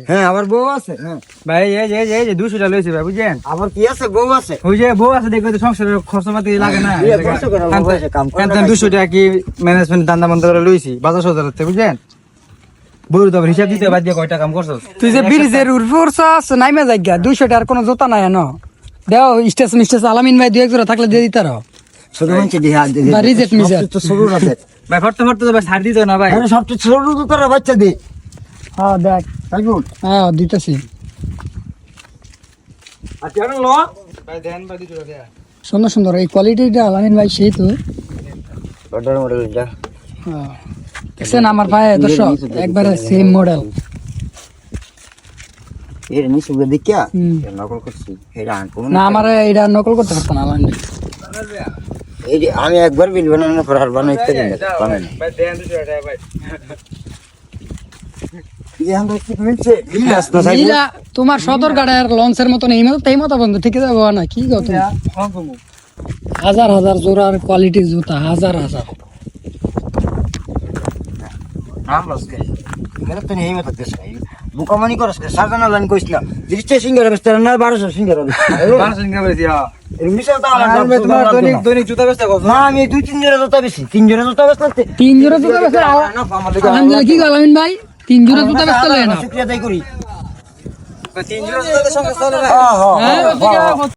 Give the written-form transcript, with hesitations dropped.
হ্যাঁ আবার বউ আছে। ভাই এই যে 200 টাকা লইছে ভাই বুঝছেন। আবার কি আছে? বউ আছে। ওই যে বউ আছে দেখবে তো সংসারের খরচপাতি লাগে না। কাম করে 200 টাকা কি ম্যানেজমেন্ট দান্দা বন্ধ করে লইছি বাজার সজার হচ্ছে বুঝছেন। বউর তো হিসাব দিতে বাদ দিয়ে কয়টা কাম করছস তুই যে ব্রিজের উর্ফরছস নাইমে যাইগা 200 টাকার কোনো জোতা নাই ন দেও স্টেশন আলামিন ভাই দুই এক জোড়া থাকলে দিয়ে দিতার ছোট মানুষ দিয়ে হাত দিয়ে বা রিজেক্ট মিজার তো ছোট আছে। ভাই ফটতে তো ভাই ছাড় দিত না ভাই। আরে সবচেয়ে ছোট দুটার বাচ্চা দে। হ্যাঁ দেখ তাই বল। হ্যাঁ দিতেছি আচ্ছা ল ভাই দেন ভাই 200 টাকা। সুন্দর সুন্দর এই কোয়ালিটিটা আলামিন ভাই সেই তো অর্ডার মডেল এটা। হ্যাঁ দেখছেন আমার ভাই দর্শক একবারে সেম মডেল এর নিচে দেখিয়া হুম। নকল করছি। এটা আনকো না আমার এটা নকল করতে পারতাম না আলামিন ভাই। এই যে আমি একবার বিল বানানোর পর আর বানাইতে পারি না। বানাই না। ভাই দেন 200 টাকা ভাই। এই আমরা কি মিলছে? মিলাস না সাইব। নীলা তোমার সদর গাড়ার লঞ্চের মতন এই মতো তাই মতো বন্ধু ঠিক আছে বাবা না কি গো তুমি হাজার হাজার জোড়ার কোয়ালিটির জুতা হাজার হাজার নাম লসকে। মেরে তো নেই মত দেশ নাই। বুকামানি করস কে সাজানা লাইন কইছ না। জিরিচে সিঙ্গার বেস্তার না 1200 সিঙ্গার হবে। 500 টাকা ভাই দিয়া। এর মিশাল তো আমার আর ভাই তোমার দৈনিক জুতা বেচতে কত? না আমি 2-3 জোড়া জুতা বেশি 3 জোড়া জুতা বেচতে 3 জোড়া জুতা বেচে আলহামদুলিল্লাহ কি গো আলামিন ভাই 3 জোড়া জুতা বেচতে লয় না শুকরিয়া দাই করি। 3 জোড়া জুতার সঙ্গে চলে না। হ্যাঁ হ্যাঁ।